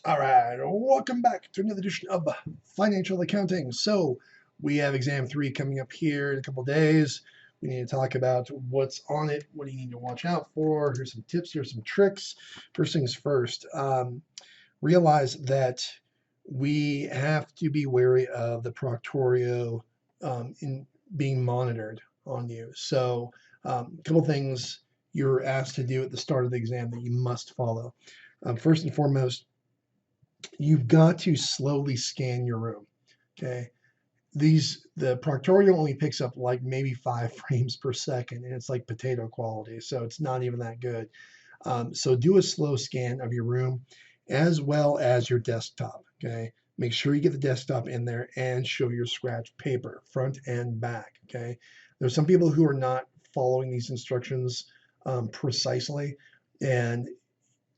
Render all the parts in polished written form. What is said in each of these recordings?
All right, welcome back to another edition of Financial Accounting. So, we have exam 3 coming up here in a couple days. We need to talk about what's on it, what do you need to watch out for. Here's some tips, here's some tricks. First things first, realize that we have to be wary of the proctorio in being monitored on you. So, a couple things you're asked to do at the start of the exam that you must follow. First and foremost, you've got to slowly scan your room. Okay. The proctorial only picks up like maybe 5 frames per second, and it's like potato quality. So it's not even that good. So do a slow scan of your room as well as your desktop. Okay. Make sure you get the desktop in there and show your scratch paper front and back. Okay. There's some people who are not following these instructions precisely. And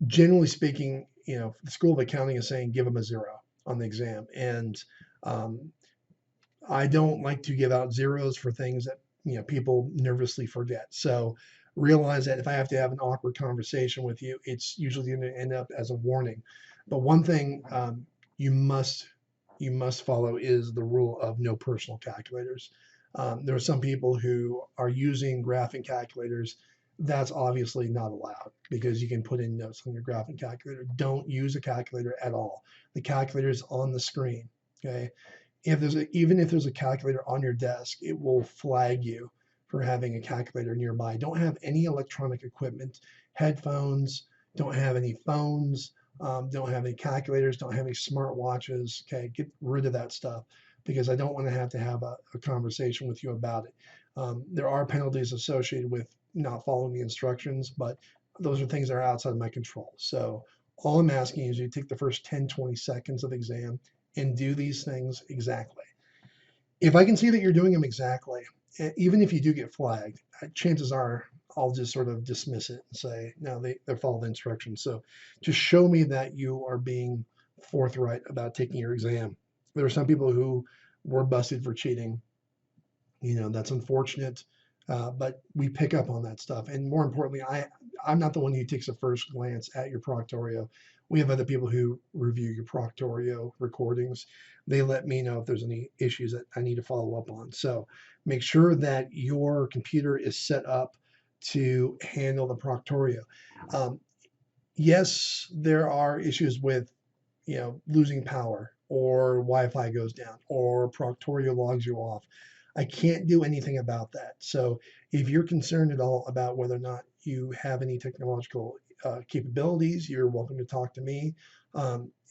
generally speaking, the School of Accounting is saying give them a 0 on the exam. And um, I don't like to give out zeros for things that, people nervously forget. So realize that if I have to have an awkward conversation with you, it's usually going to end up as a warning. But one thing you must you must follow is the rule of no personal calculators. There are some people who are using graphing calculators. That's obviously not allowed because you can put in notes on your graphing calculator. Don't use a calculator at all. The calculator is on the screen. Okay. Even if there's a calculator on your desk, it will flag you for having a calculator nearby. Don't have any electronic equipment, headphones, don't have any phones, don't have any calculators, don't have any smart watches. Okay, get rid of that stuff because I don't want to have a conversation with you about it. There are penalties associated with not following the instructions, but those are things that are outside of my control. So all I'm asking is you take the first 10, 20 seconds of the exam and do these things exactly. If I can see that you're doing them exactly, even if you do get flagged, chances are I'll just sort of dismiss it and say, no, they follow the instructions. So just show me that you are being forthright about taking your exam. There are some people who were busted for cheating. That's unfortunate, but we pick up on that stuff. And more importantly, I'm not the one who takes a first glance at your proctorio. We have other people who review your proctorio recordings. They let me know if there's any issues that I need to follow up on. So make sure that your computer is set up to handle the proctorio. Um, yes, there are issues with losing power or Wi-Fi goes down or Proctorio logs you off. I can't do anything about that. So if you're concerned at all about whether or not you have any technological capabilities, you're welcome to talk to me.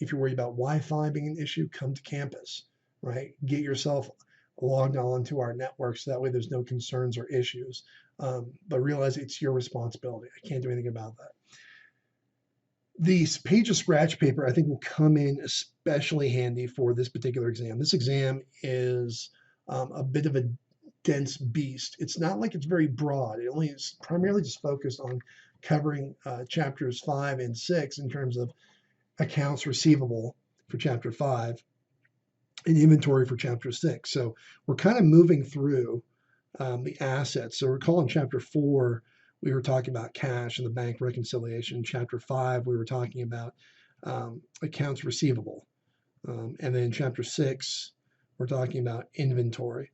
If you're worried about Wi-Fi being an issue, come to campus, right? Get yourself logged on to our network so that way there's no concerns or issues. But realize it's your responsibility. I can't do anything about that. The page of scratch paper, I think, will come in especially handy for this particular exam. This exam is a bit of a dense beast. It's not like it's very broad. It only is primarily just focused on covering chapters 5 and 6 in terms of accounts receivable for chapter 5 and inventory for chapter 6. So we're kind of moving through the assets. So recall in chapter 4, we were talking about cash and the bank reconciliation. Chapter 5, we were talking about accounts receivable. And then in chapter 6, we're talking about inventory.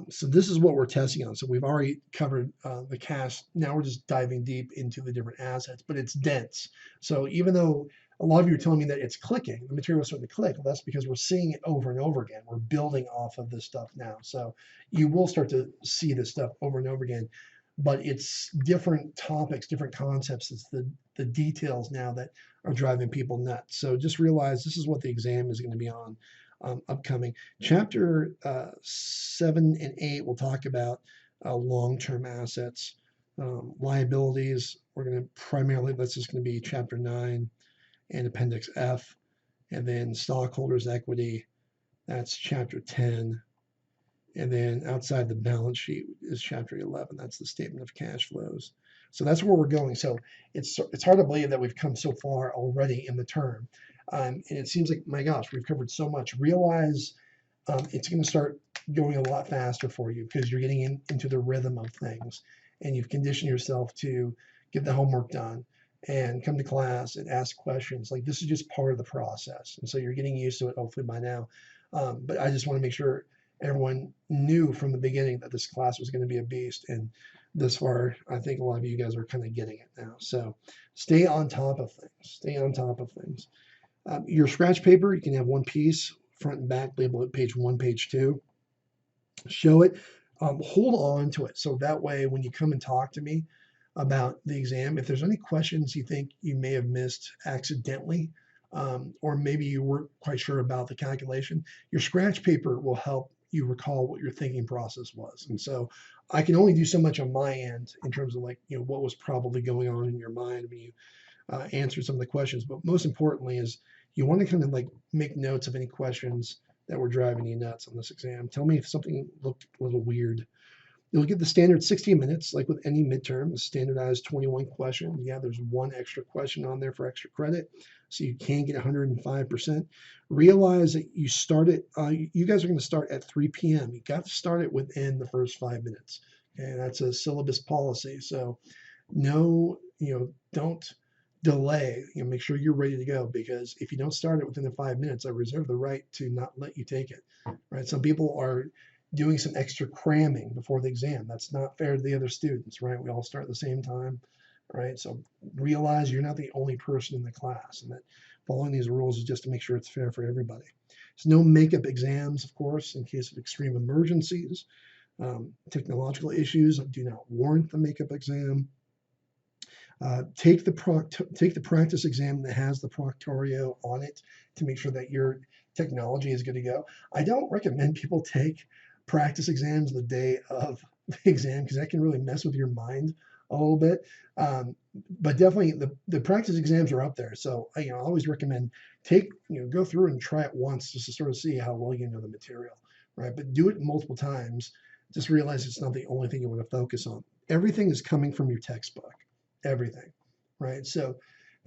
So this is what we're testing on. So we've already covered the cash. Now we're just diving deep into the different assets, but it's dense. So even though a lot of you are telling me that it's clicking, the material is starting to click, well, that's because we're seeing it over and over again. We're building off of this stuff now. So you will start to see this stuff over and over again, but it's different topics, different concepts. It's the details now that are driving people nuts. So just realize this is what the exam is going to be on. Upcoming. Chapter 7 and 8 will talk about long-term assets, liabilities. We're going to primarily, that's just going to be chapter 9 and appendix F, and then stockholders' equity, that's chapter 10. And then outside the balance sheet is chapter 11. That's the statement of cash flows. So that's where we're going. So it's hard to believe that we've come so far already in the term. And it seems like, my gosh, we've covered so much. Realize it's going to start going a lot faster for you because you're getting into the rhythm of things and you've conditioned yourself to get the homework done and come to class and ask questions. Like this is just part of the process. And so you're getting used to it hopefully by now. But I just want to make sure everyone knew from the beginning that this class was going to be a beast. And thus far, I think a lot of you guys are kind of getting it now. So stay on top of things. Stay on top of things. Your scratch paper, you can have one piece, front and back, label it page 1, page 2. Show it. Hold on to it. So that way, when you come and talk to me about the exam, if there's any questions you think you may have missed accidentally, or maybe you weren't quite sure about the calculation, your scratch paper will help you recall what your thinking process was. And so I can only do so much on my end in terms of like, what was probably going on in your mind when you answered some of the questions. But most importantly is you want to kind of like make notes of any questions that were driving you nuts on this exam. Tell me if something looked a little weird. You'll get the standard 60 minutes, like with any midterm, the standardized 21 question. Yeah, there's one extra question on there for extra credit, so you can get 105%. Realize that you you guys are going to start at 3 p.m. You got to start it within the first 5 minutes. Okay, that's a syllabus policy. So no, don't delay. Make sure you're ready to go, because if you don't start it within the 5 minutes, I reserve the right to not let you take it. Right? Some people are doing some extra cramming before the exam. That's not fair to the other students, right? We all start at the same time, right? So realize you're not the only person in the class, and that following these rules is just to make sure it's fair for everybody. There's no makeup exams, of course, in case of extreme emergencies. Technological issues do not warrant the makeup exam. Take the practice exam that has the proctorio on it to make sure that your technology is good to go. I don't recommend people take practice exams the day of the exam, because that can really mess with your mind a little bit. But definitely the practice exams are up there. So I always recommend go through and try it once just to sort of see how well you know the material, right? But do it multiple times. Just realize it's not the only thing you want to focus on. Everything is coming from your textbook. Everything, right? So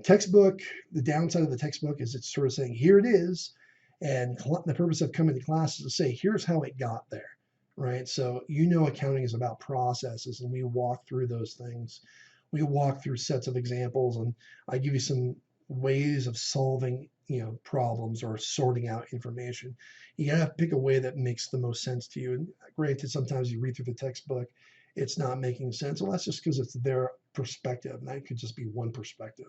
textbook, the downside of the textbook is it's sort of saying, here it is. And the purpose of coming to class is to say, here's how it got there, right? So accounting is about processes, and we walk through those things. We walk through sets of examples, and I give you some ways of solving problems or sorting out information. You gotta pick a way that makes the most sense to you. And granted, sometimes you read through the textbook, it's not making sense. Well, that's just because it's their perspective, and that could just be one perspective.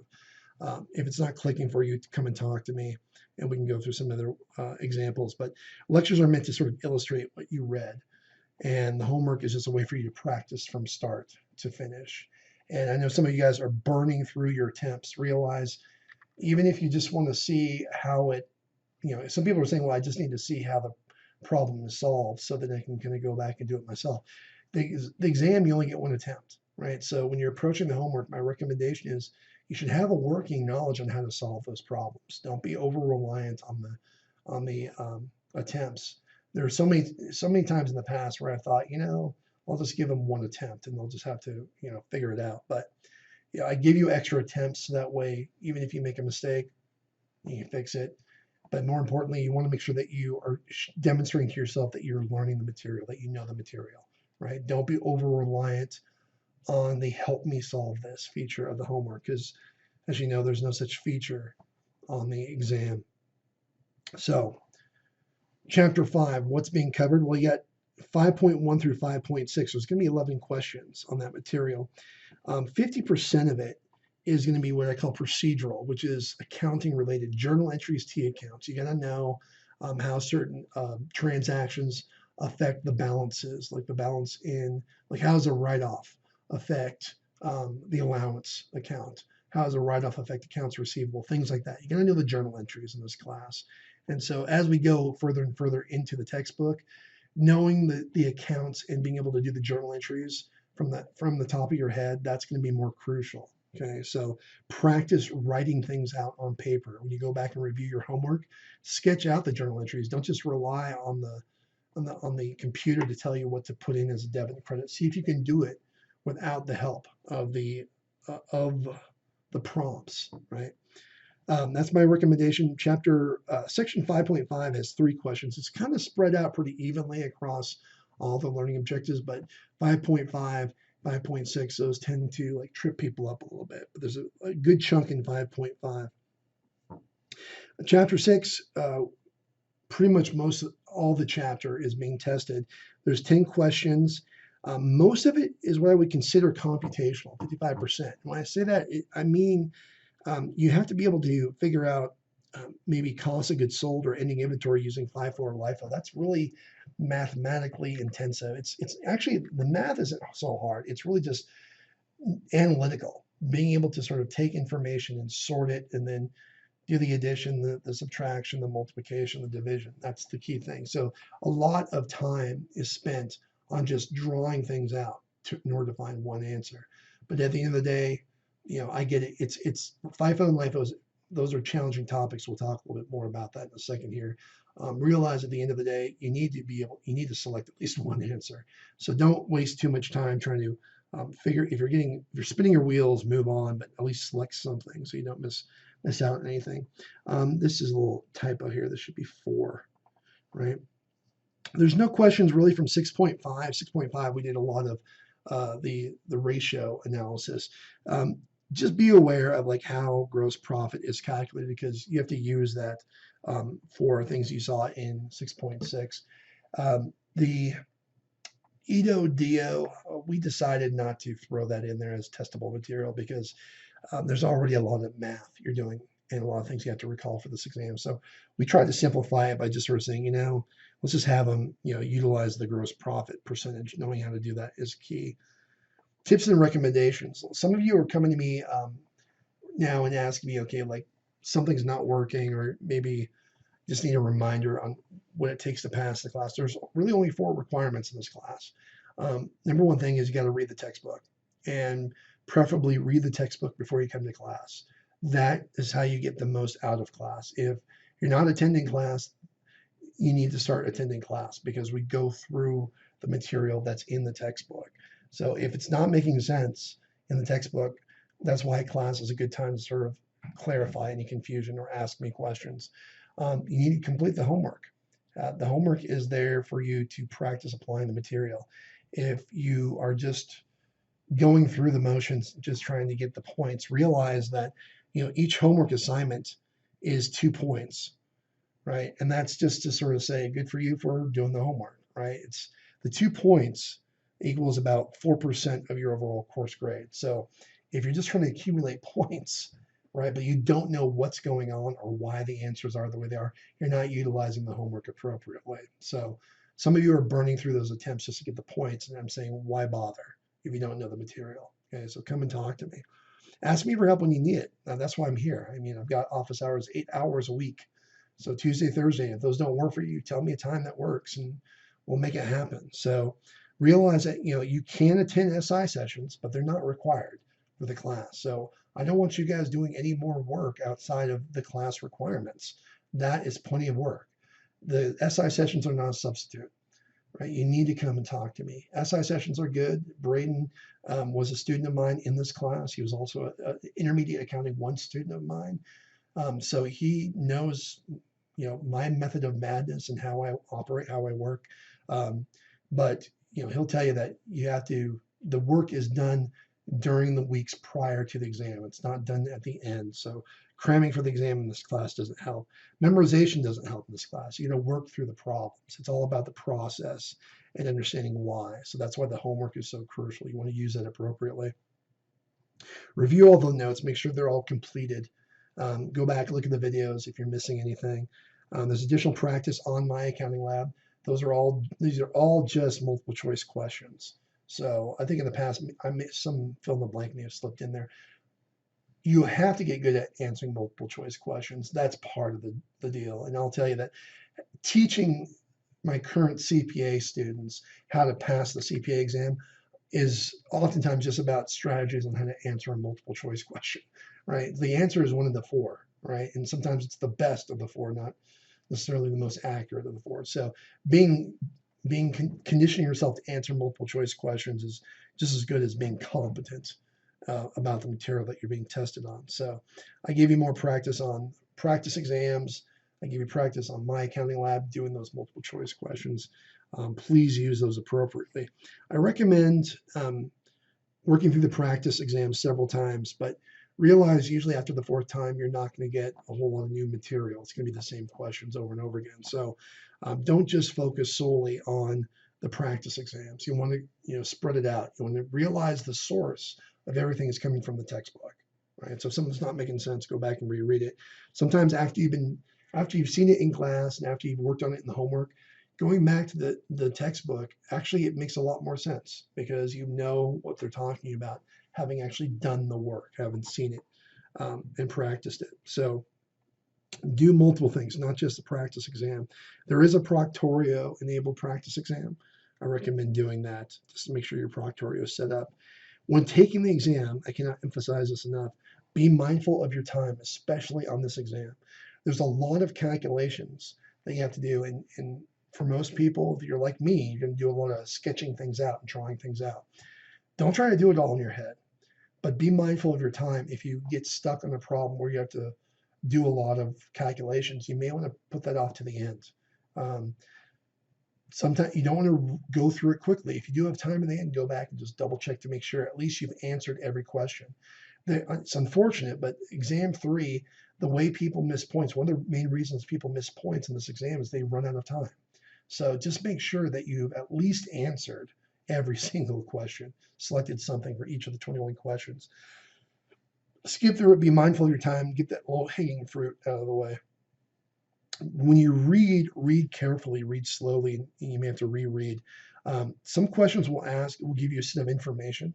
If it's not clicking for you, come and talk to me, and we can go through some other examples. But lectures are meant to sort of illustrate what you read, and the homework is just a way for you to practice from start to finish. And I know some of you guys are burning through your attempts. Realize, even if you just want to see how it, some people are saying, well, I just need to see how the problem is solved so that I can kind of go back and do it myself. The exam, you only get one attempt, right? So when you're approaching the homework, my recommendation is you should have a working knowledge on how to solve those problems. Don't be over reliant on the attempts. There are so many times in the past where I thought, I'll just give them one attempt and they'll just have to, figure it out. But I give you extra attempts so that way, even if you make a mistake, you can fix it. But more importantly, you want to make sure that you are demonstrating to yourself that you're learning the material, that you know the material, right? Don't be over reliant on the help me solve this feature of the homework, because as you know, there's no such feature on the exam. So chapter 5, what's being covered? Well, you got 5.1 through 5.6. There's going to be 11 questions on that material. 50% of it is going to be what I call procedural, which is accounting related, journal entries, T accounts. You got to know how certain transactions affect the balances, like the balance in, like how does a write-off affect the allowance account? How does a write-off affect accounts receivable? Things like that. You got to know the journal entries in this class. And so as we go further and further into the textbook, knowing the accounts and being able to do the journal entries from the top of your head, that's going to be more crucial. Okay, so practice writing things out on paper. When you go back and review your homework, sketch out the journal entries. Don't just rely on the computer to tell you what to put in as a debit and credit. See if you can do it without the help of the prompts, right? That's my recommendation. Section 5.5 has 3 questions. It's kind of spread out pretty evenly across all the learning objectives, but 5.5 5.6, those tend to like trip people up a little bit, but there's a good chunk in 5.5. Chapter 6, pretty much all the chapter is being tested. There's 10 questions. Most of it is what I would consider computational, 55%. When I say that, I mean you have to be able to figure out maybe cost of goods sold or ending inventory using FIFO or LIFO. That's really mathematically intensive. It's actually, the math isn't so hard. It's really just analytical, being able to sort of take information and sort it and then do the addition, the subtraction, the multiplication, the division. That's the key thing. So a lot of time is spent on just drawing things out in order to find one answer. But at the end of the day, I get it. It's FIFO and LIFO. Those are challenging topics. We'll talk a little bit more about that in a second here. Realize at the end of the day, you need to select at least one answer. So don't waste too much time trying to figure. If you're spinning your wheels, move on, but at least select something so you don't miss out on anything. This is a little typo here. This should be 4, right? There's no questions really from 6.5. 6.5, we did a lot of the ratio analysis. Just be aware of like how gross profit is calculated, because you have to use that for things you saw in 6.6. The EDO-DO, we decided not to throw that in there as testable material because there's already a lot of math you're doing and a lot of things you have to recall for this exam. So we tried to simplify it by just sort of saying, let's just have them, utilize the gross profit percentage. Knowing how to do that is key. Tips and recommendations. Some of you are coming to me now and asking me, okay, like something's not working, or maybe just need a reminder on what it takes to pass the class. There's really only 4 requirements in this class. Number one thing is you got to read the textbook, and preferably read the textbook before you come to class. That is how you get the most out of class. If you're not attending class, you need to start attending class, because we go through the material that's in the textbook. So if it's not making sense in the textbook, that's why class is a good time to sort of clarify any confusion or ask me questions. You need to complete the homework. The homework is there for you to practice applying the material. If you are just going through the motions, just trying to get the points, realize that each homework assignment is 2 points, right? And that's just to sort of say, good for you for doing the homework, right? It's the 2 points equals about 4% of your overall course grade. So if you're just trying to accumulate points, right, but you don't know what's going on or why the answers are the way they are, you're not utilizing the homework appropriately. So some of you are burning through those attempts just to get the points, and I'm saying, why bother if you don't know the material? Okay, so come and talk to me. Ask me for help when you need it. Now, that's why I'm here. I mean, I've got office hours 8 hours a week. So Tuesday, Thursday, if those don't work for you, tell me a time that works and we'll make it happen. So realize that you can attend SI sessions, but they're not required for the class. So I don't want you guys doing any more work outside of the class requirements. That is plenty of work. The SI sessions are not a substitute, right? You need to come and talk to me. SI sessions are good. Braden was a student of mine in this class. He was also an intermediate accounting 1 student of mine. So he knows, my method of madness and how I operate, how I work. But he'll tell you that the work is done during the weeks prior to the exam. It's not done at the end. So cramming for the exam in this class doesn't help. Memorization doesn't help in this class. You're going to work through the problems. It's all about the process and understanding why. So that's why the homework is so crucial. You want to use that appropriately. Review all the notes. Make sure they're all completed. Go back, look at the videos if you're missing anything. There's additional practice on My Accounting Lab. These are all just multiple choice questions. So I think in the past, some fill in the blank may have slipped in there. You have to get good at answering multiple choice questions. That's part of the deal. And I'll tell you that teaching my current CPA students how to pass the CPA exam is oftentimes just about strategies on how to answer a multiple choice question, right? The answer is one of the 4, right? And sometimes it's the best of the 4, not necessarily the most accurate of the 4. So conditioning yourself to answer multiple choice questions is just as good as being competent about the material that you're being tested on. So I gave you more practice on practice exams. I give you practice on My Accounting Lab doing those multiple choice questions. Please use those appropriately. I recommend working through the practice exam several times, but realize usually after the fourth time, you're not going to get a whole lot of new material. It's going to be the same questions over and over again. So don't just focus solely on the practice exams. You want to, spread it out. You want to realize the source of everything is coming from the textbook, right? So if something's not making sense, go back and reread it. Sometimes after you've seen it in class and after you've worked on it in the homework, going back to the textbook, actually it makes a lot more sense because you know what they're talking about, having actually done the work, having seen it and practiced it. So do multiple things, not just the practice exam. There is a Proctorio enabled practice exam. I recommend doing that just to make sure your Proctorio is set up. When taking the exam, I cannot emphasize this enough, be mindful of your time, especially on this exam. There's a lot of calculations that you have to do. And for most people, if you're like me, you're going to do a lot of sketching things out and drawing things out. Don't try to do it all in your head, but be mindful of your time. If you get stuck on a problem where you have to do a lot of calculations, you may want to put that off to the end. Sometimes you don't want to go through it quickly. If you do have time in the end, go back and just double check to make sure at least you've answered every question. It's unfortunate, but exam 3, the way people miss points, one of the main reasons people miss points in this exam is they run out of time. So just make sure that you've at least answered every single question, selected something for each of the 21 questions. Skip through it, be mindful of your time, get that low hanging fruit out of the way. When you read carefully, read slowly, and you may have to reread. Some questions will give you a set of information,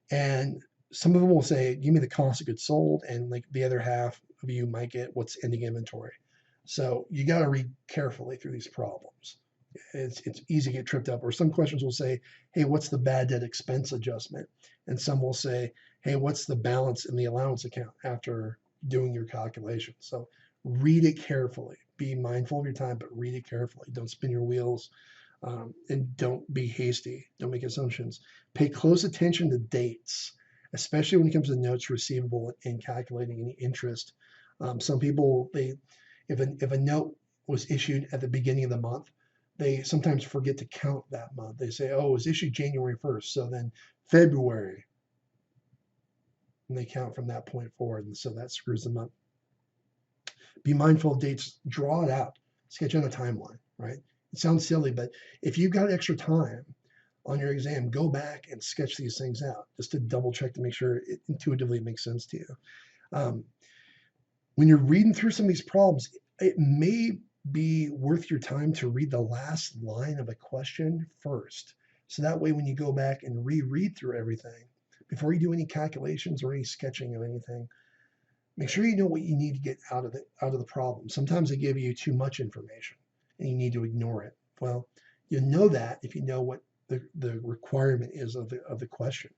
and some of them will say, give me the cost of goods sold, and like the other half of you might get what's ending inventory. So you got to read carefully through these problems. It's easy to get tripped up. Or some questions will say, hey, what's the bad debt expense adjustment? And some will say, hey, what's the balance in the allowance account after doing your calculation? So read it carefully. Be mindful of your time, but read it carefully. Don't spin your wheels, and don't be hasty. Don't make assumptions. Pay close attention to dates, especially when it comes to notes receivable and calculating any interest. Some people, if a note was issued at the beginning of the month, they sometimes forget to count that month. They say, oh, it was issued January 1st, so then February, and they count from that point forward, and so that screws them up. Be mindful of dates, draw it out, sketch out a timeline, right? It sounds silly, but if you've got extra time on your exam, go back and sketch these things out just to double check to make sure it intuitively makes sense to you. When you're reading through some of these problems, it may be worth your time to read the last line of a question first. So that way, when you go back and reread through everything, before you do any calculations or any sketching of anything, make sure you know what you need to get out of the problem. Sometimes they give you too much information and you need to ignore it. Well, you know that if you know what the requirement is of the question.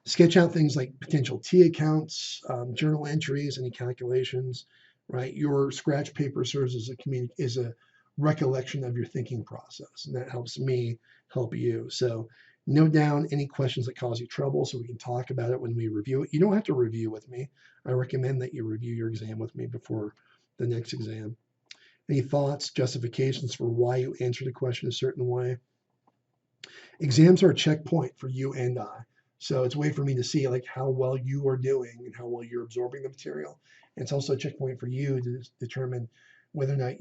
Sketch out things like potential T accounts, journal entries, any calculations, right? Your scratch paper serves as a recollection of your thinking process, and that helps me help you. So note down any questions that cause you trouble so we can talk about it when we review it. You don't have to review with me. I recommend that you review your exam with me before the next exam. Any thoughts, justifications for why you answered a question a certain way? Exams are a checkpoint for you and I. So it's a way for me to see like how well you are doing and how well you're absorbing the material. And it's also a checkpoint for you to determine whether or not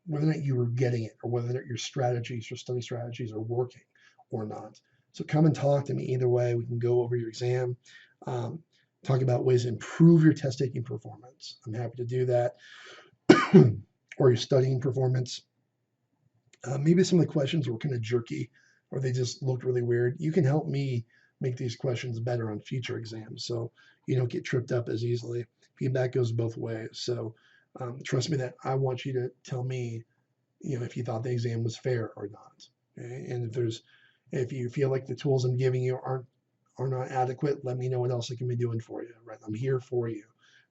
whether or not you are getting it or whether or not your strategies, your study strategies are working or not. So come and talk to me either way. We can go over your exam, talk about ways to improve your test taking performance. I'm happy to do that. Or your studying performance. Maybe some of the questions were kind of jerky or they just looked really weird. You can help me make these questions better on future exams so you don't get tripped up as easily. Feedback goes both ways. So trust me that I want you to tell me, if you thought the exam was fair or not. Okay? And if you feel like the tools I'm giving you are not adequate, let me know what else I can be doing for you. Right? I'm here for you.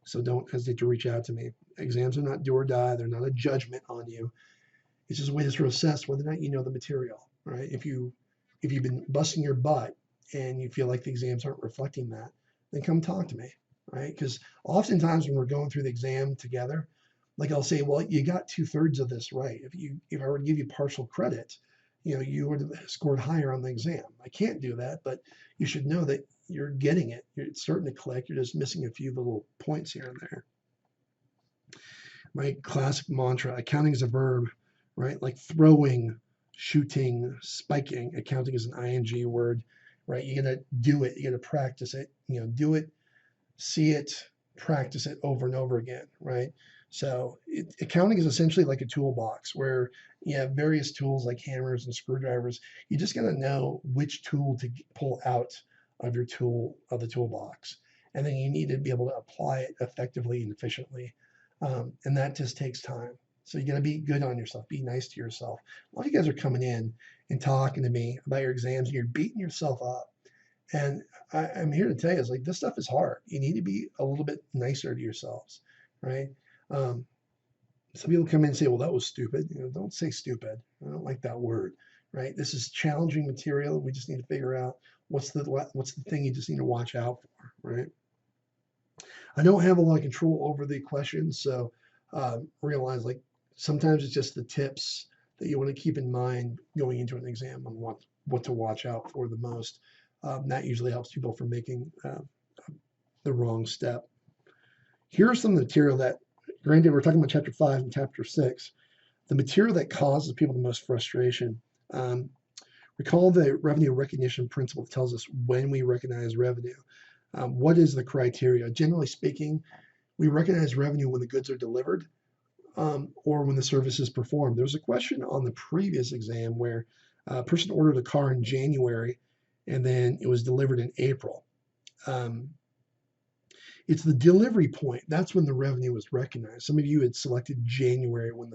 So don't hesitate to reach out to me. Exams are not do or die. They're not a judgment on you. It's just a way to sort of assess whether or not you know the material, right? If you've been busting your butt and you feel like the exams aren't reflecting that, then come talk to me, right? Because oftentimes when we're going through the exam together, like I'll say, well, you got 2/3 of this right. If I were to give you partial credit, you would have scored higher on the exam. I can't do that, but you should know that you're getting it. It's starting to click. You're just missing a few little points here and there. My classic mantra: accounting is a verb, right? Like throwing, shooting, spiking. Accounting is an ing word, right? You gotta do it. You gotta practice it. Do it, see it, practice it over and over again, right? So accounting is essentially like a toolbox where you have various tools like hammers and screwdrivers. You just got to know which tool to pull out of the toolbox, and then you need to be able to apply it effectively and efficiently, and that just takes time. So you got to be good on yourself. Be nice to yourself. A lot of you guys are coming in and talking to me about your exams, and you're beating yourself up. And I'm here to tell you, it's like this stuff is hard. You need to be a little bit nicer to yourselves, right? Um, some people come in and say, "Well, that was stupid." Don't say stupid. I don't like that word, right? This is challenging material. We just need to figure out what's the thing you just need to watch out for, right? I don't have a lot of control over the questions, so realize like sometimes it's just the tips that you want to keep in mind going into an exam on what to watch out for the most. That usually helps people from making the wrong step. Here's some material that, granted, we're talking about chapter 5 and chapter 6, the material that causes people the most frustration. Recall the revenue recognition principle that tells us when we recognize revenue. What is the criteria? Generally speaking, we recognize revenue when the goods are delivered or when the service is performed. There was a question on the previous exam where a person ordered a car in January and then it was delivered in April. It's the delivery point. That's when the revenue was recognized. Some of you had selected January when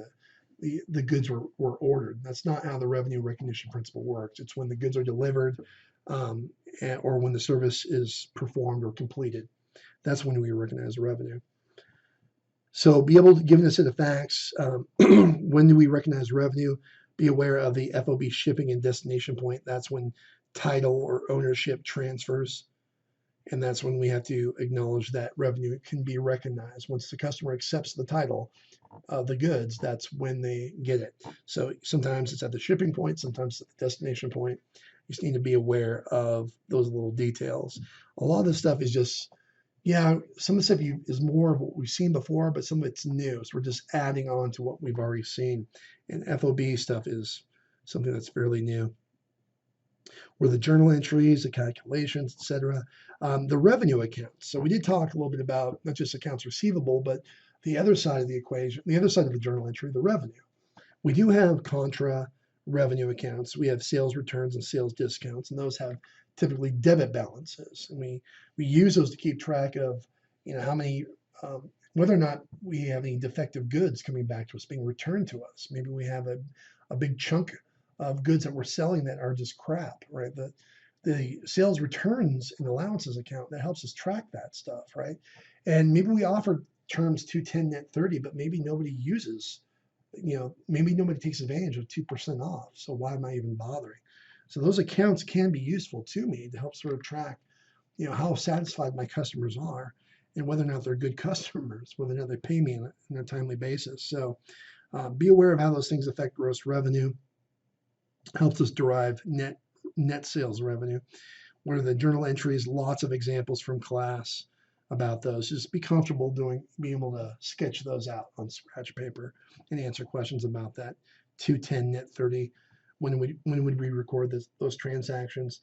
the goods were ordered. That's not how the revenue recognition principle works. It's when the goods are delivered or when the service is performed or completed. That's when we recognize revenue. So be able to give a set of facts. When do we recognize revenue? Be aware of the FOB shipping and destination point. That's when title or ownership transfers. And that's when we have to acknowledge that revenue can be recognized. Once the customer accepts the title of the goods, that's when they get it. So sometimes it's at the shipping point, sometimes at the destination point. You just need to be aware of those little details. A lot of this stuff is just, some of the stuff is more of what we've seen before, but some of it's new. So we're just adding on to what we've already seen. And FOB stuff is something that's fairly new. Were the journal entries, the calculations, etc. The revenue accounts. So we did talk a little bit about not just accounts receivable, but the other side of the equation, the other side of the journal entry, the revenue. We do have contra revenue accounts. We have sales returns and sales discounts, and those have typically debit balances. And we use those to keep track of, how many, whether or not we have any defective goods coming back to us, being returned to us. Maybe we have a big chunk of goods that we're selling that are just crap, right? The sales returns and allowances account that helps us track that stuff, right? And maybe we offer terms 210 net 30, but maybe nobody uses, maybe nobody takes advantage of 2% off. So why am I even bothering? So those accounts can be useful to me to help sort of track, how satisfied my customers are and whether or not they're good customers, whether or not they pay me on a timely basis. So be aware of how those things affect gross revenue. Helps us derive net sales revenue. What are the journal entries? Lots of examples from class about those. Just be comfortable being able to sketch those out on scratch paper and answer questions about that. 210 net 30. When would we record those transactions?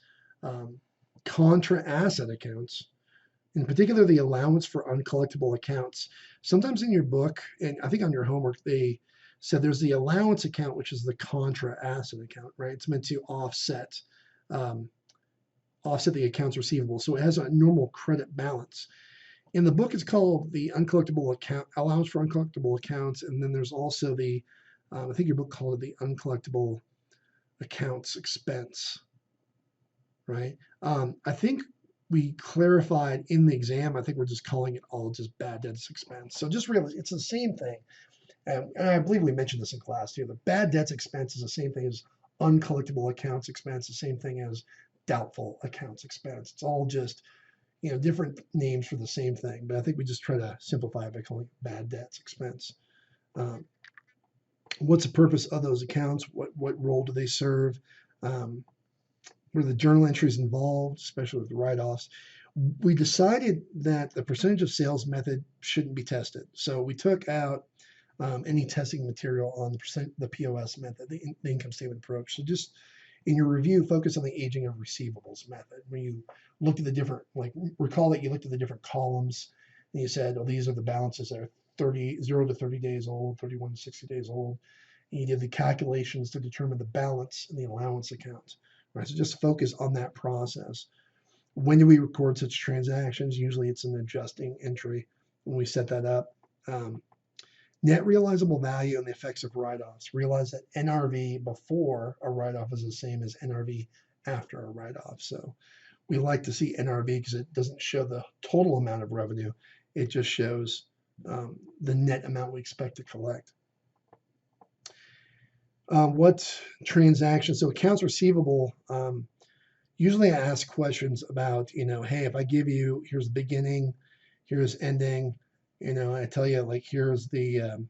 Contra asset accounts, in particular the allowance for uncollectible accounts. Sometimes in your book, and I think on your homework, they said there's the allowance account, which is the contra asset account, right? It's meant to offset the accounts receivable. So it has a normal credit balance. In the book, it's called the uncollectible account, allowance for uncollectible accounts. And then there's also I think your book called it the uncollectible accounts expense, right? I think we clarified in the exam, I think we're just calling it all just bad debts expense. So just realize it's the same thing. And I believe we mentioned this in class too. The bad debts expense is the same thing as uncollectible accounts expense, the same thing as doubtful accounts expense. It's all just, different names for the same thing. But I think we just try to simplify it by calling it bad debts expense. what's the purpose of those accounts? What role do they serve? Um, were the journal entries involved, especially with the write-offs? We decided that the percentage of sales method shouldn't be tested. So we took out any testing material on the POS method, the income statement approach. So just in your review, focus on the aging of receivables method. When you looked at the different, like recall that you looked at the different columns and you said, oh, these are the balances that are 0 to 30 days old, 31 to 60 days old. And you did the calculations to determine the balance in the allowance account. Right. So just focus on that process. When do we record such transactions? Usually it's an adjusting entry when we set that up. Um, Net realizable value and the effects of write-offs. Realize that NRV before a write-off is the same as NRV after a write-off. So we like to see NRV because it doesn't show the total amount of revenue. It just shows the net amount we expect to collect. What transactions? So accounts receivable. Usually I ask questions about, hey, if I give you, here's the beginning, here's ending, I tell you like, here's the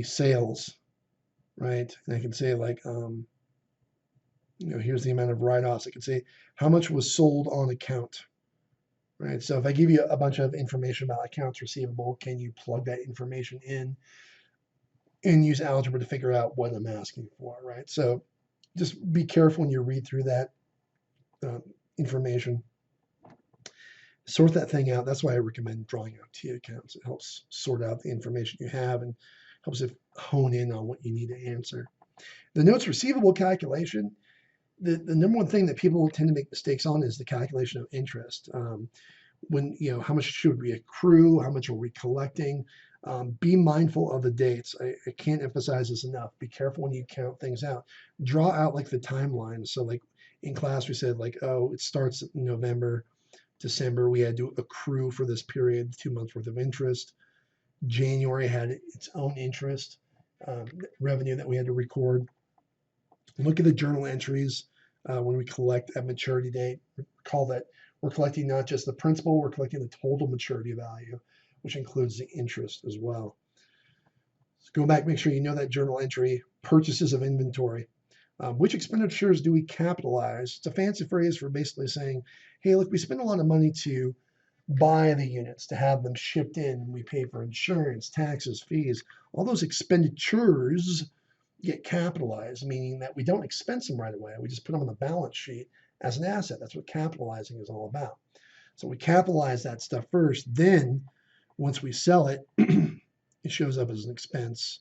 sales, right? And I can say like, here's the amount of write-offs. I can say how much was sold on account, right? So if I give you a bunch of information about accounts receivable, can you plug that information in and use algebra to figure out what I'm asking for, right? So just be careful when you read through that information. Sort that thing out. That's why I recommend drawing out T accounts. It helps sort out the information you have and helps it hone in on what you need to answer. The notes receivable calculation, the number one thing that people tend to make mistakes on is the calculation of interest. When, how much should we accrue? How much are we collecting? Be mindful of the dates. I can't emphasize this enough. Be careful when you count things out. Draw out like the timeline. So like in class, we said like, oh, it starts in November, December, we had to accrue for this period, 2 months worth of interest. January had its own interest, revenue that we had to record. Look at the journal entries when we collect at maturity date. Recall that we're collecting not just the principal, we're collecting the total maturity value, which includes the interest as well. So go back, make sure you know that journal entry, purchases of inventory. Which expenditures do we capitalize? It's a fancy phrase for basically saying, hey, look, we spend a lot of money to buy the units, to have them shipped in. We pay for insurance, taxes, fees. All those expenditures get capitalized, meaning that we don't expense them right away. We just put them on the balance sheet as an asset. That's what capitalizing is all about. So we capitalize that stuff first. Then once we sell it, it shows up as an expense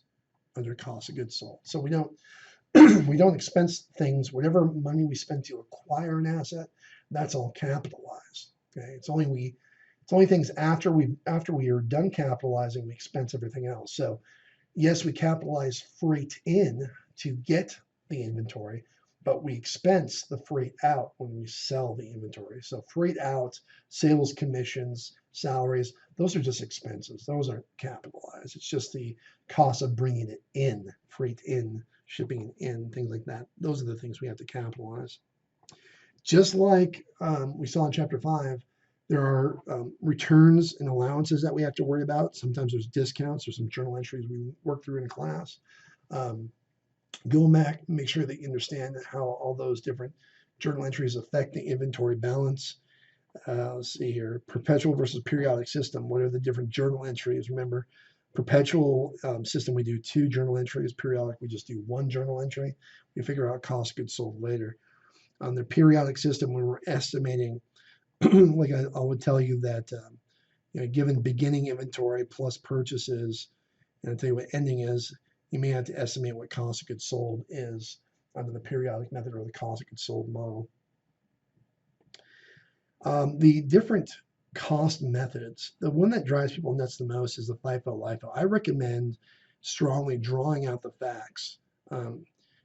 under cost of goods sold. So we don't expense things. Whatever money we spend to acquire an asset, that's all capitalized. Okay, it's only things after we are done capitalizing, we expense everything else. So yes, we capitalize freight in to get the inventory, but we expense the freight out when we sell the inventory. So freight out, sales commissions, salaries, those are just expenses. Those aren't capitalized. It's just the cost of bringing it in, freight in, shipping in, things like that. Those are the things we have to capitalize. Just like we saw in chapter 5, there are returns and allowances that we have to worry about. Sometimes there's discounts or some journal entries we work through in class. Go back and make sure that you understand how all those different journal entries affect the inventory balance. Let's see here, perpetual versus periodic system. What are the different journal entries? Remember, perpetual system, we do 2 journal entries. Periodic, we just do 1 journal entry. We figure out cost of goods sold later. On the periodic system, when we're estimating, like I would tell you that, given beginning inventory plus purchases, and I'll tell you what ending is, you may have to estimate what cost of goods sold is under the periodic method or the cost of goods sold model. The different cost methods, the one that drives people nuts the most is the FIFO, LIFO. I recommend strongly drawing out the facts.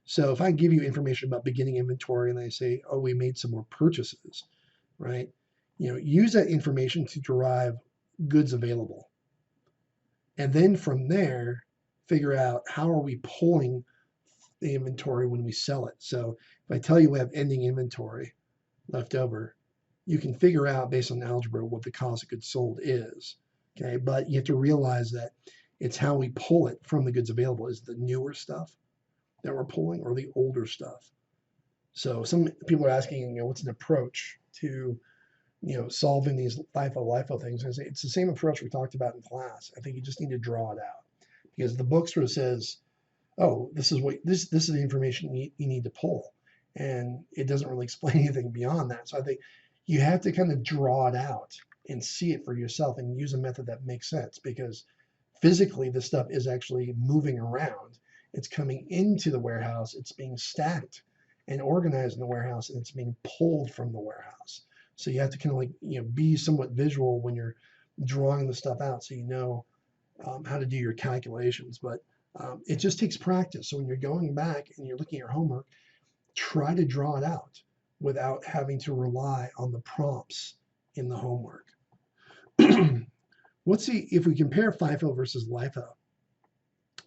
So if I give you information about beginning inventory and they say, oh, we made some more purchases, right? Use that information to derive goods available. And then from there, figure out how are we pulling the inventory when we sell it. So if I tell you we have ending inventory left over, you can figure out based on algebra what the cost of goods sold is. Okay, but you have to realize that It's how we pull it from the goods available. Is the newer stuff that we're pulling or the older stuff? So some people are asking, what's an approach to, solving these FIFO, LIFO things? And it's the same approach we talked about in class. I think you just need to draw it out because the book sort of says, oh, this is the information you need to pull, and it doesn't really explain anything beyond that. So I think you have to kind of draw it out and see it for yourself and use a method that makes sense because physically the stuff is actually moving around. It's coming into the warehouse, it's being stacked and organized in the warehouse, and it's being pulled from the warehouse. So you have to kind of like, be somewhat visual when you're drawing the stuff out so you know how to do your calculations. But it just takes practice. So when you're going back and you're looking at your homework, try to draw it out without having to rely on the prompts in the homework. Let's see if we compare FIFO versus LIFO.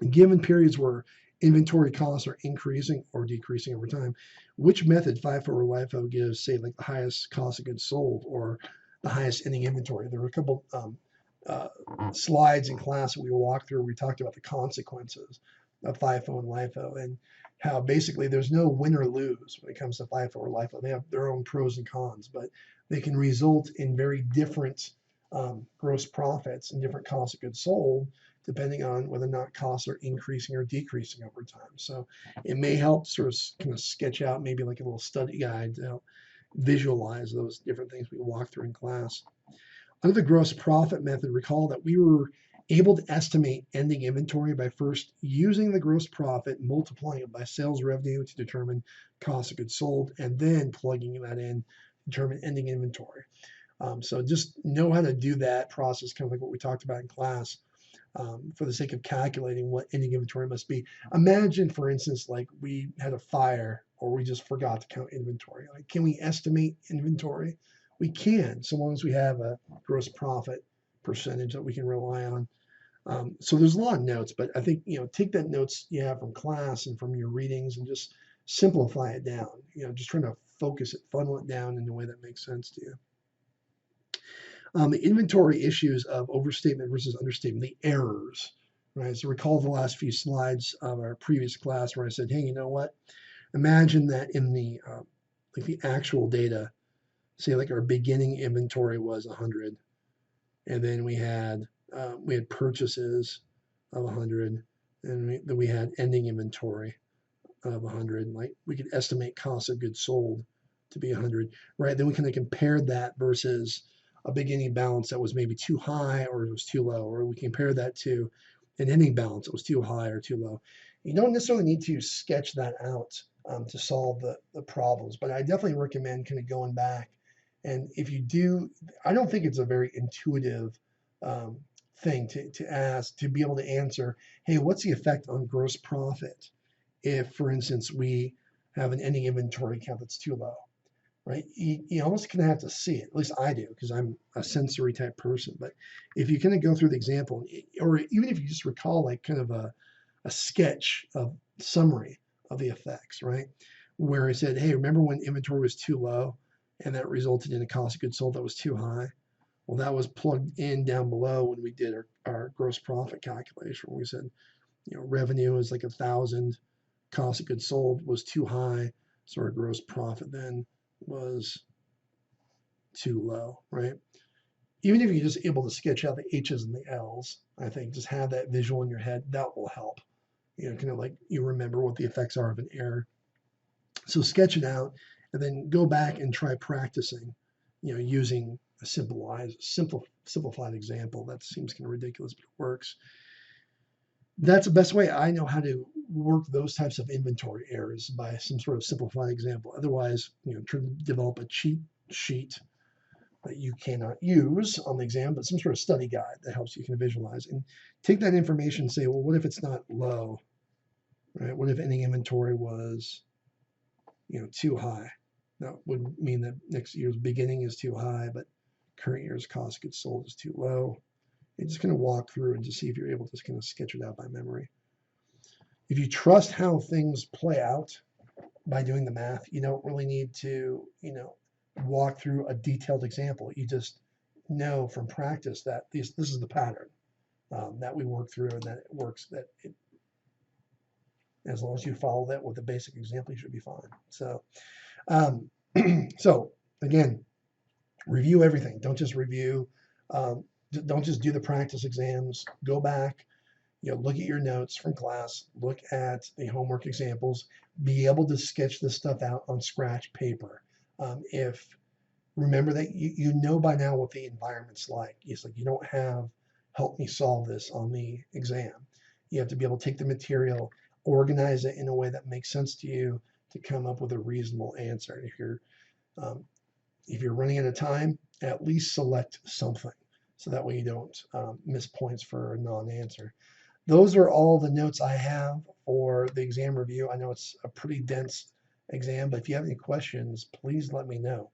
Given periods where inventory costs are increasing or decreasing over time, which method, FIFO or LIFO, gives, say, like the highest cost of goods sold or the highest ending inventory? There were a couple slides in class that we walked through. We talked about the consequences of FIFO and LIFO and how basically there's no win or lose when it comes to FIFO or LIFO. They have their own pros and cons, but they can result in very different gross profits and different costs of goods sold, depending on whether or not costs are increasing or decreasing over time. So it may help sort of kind of sketch out maybe like a little study guide to help visualize those different things we walk through in class. Under the gross profit method, recall that we were able to estimate ending inventory by first using the gross profit, multiplying it by sales revenue to determine cost of goods sold, and then plugging that in to determine ending inventory. So just know how to do that process, kind of like what we talked about in class, for the sake of calculating what ending inventory must be. Imagine, for instance, like we had a fire or we just forgot to count inventory. Like, can we estimate inventory? We can, so long as we have a gross profit percentage that we can rely on. So there's a lot of notes, but I think, take that notes you have from class and from your readings and just simplify it down. Just trying to focus it, funnel it down in a way that makes sense to you. The inventory issues of overstatement versus understatement, the errors, right? So recall the last few slides of our previous class where I said, hey, you know what? Imagine that in the like the actual data, say like our beginning inventory was 100, and then we had purchases of 100, and then we had ending inventory of 100. Like we could estimate cost of goods sold to be 100, right? Then we kind of compared that versus a beginning balance that was maybe too high or it was too low, or we compare that to an ending balance that was too high or too low. You don't necessarily need to sketch that out to solve the problems, but I definitely recommend kind of going back. And if you do, I don't think it's a very intuitive thing to ask, to be able to answer, hey, what's the effect on gross profit if, for instance, we have an ending inventory count that's too low? Right? You almost kind of have to see it. At least I do, because I'm a sensory type person. But if you kind of go through the example, or even if you just recall like kind of a sketch of summary of the effects, right? Where I said, hey, remember when inventory was too low and that resulted in a cost of goods sold that was too high? Well, that was plugged in down below when we did our gross profit calculation. We said, revenue is like 1,000, cost of goods sold was too high, so our gross profit then was too low, right? Even if you're just able to sketch out the H's and the L's, I think just have that visual in your head, that will help. Kind of like you remember what the effects are of an error. So sketch it out and then go back and try practicing, using a simplified example. That seems kind of ridiculous, but it works. That's the best way I know how to work those types of inventory errors, by some sort of simplified example. Otherwise, try to develop a cheat sheet that you cannot use on the exam, but some sort of study guide that helps you kind of visualize and take that information and say, well, what if it's not low, right? What if ending inventory was, too high? That would mean that next year's beginning is too high, but current year's cost of goods sold is too low. And just kind of walk through and just see if you're able to kind of sketch it out by memory. If you trust how things play out by doing the math, you don't really need to, walk through a detailed example. You just know from practice that this is the pattern, that we work through, and that it works. As long as you follow that with a basic example, you should be fine. So, um, so again, review everything. Don't just review. Um, don't just do the practice exams. Go back. Look at your notes from class. Look at the homework examples. Be able to sketch this stuff out on scratch paper. If remember that you know by now what the environment's like. It's like you don't have help me solve this on the exam. You have to be able to take the material, organize it in a way that makes sense to you to come up with a reasonable answer. And um, if you're running out of time, at least select something so that way you don't miss points for a non-answer. Those are all the notes I have for the exam review. I know it's a pretty dense exam, but if you have any questions, please let me know.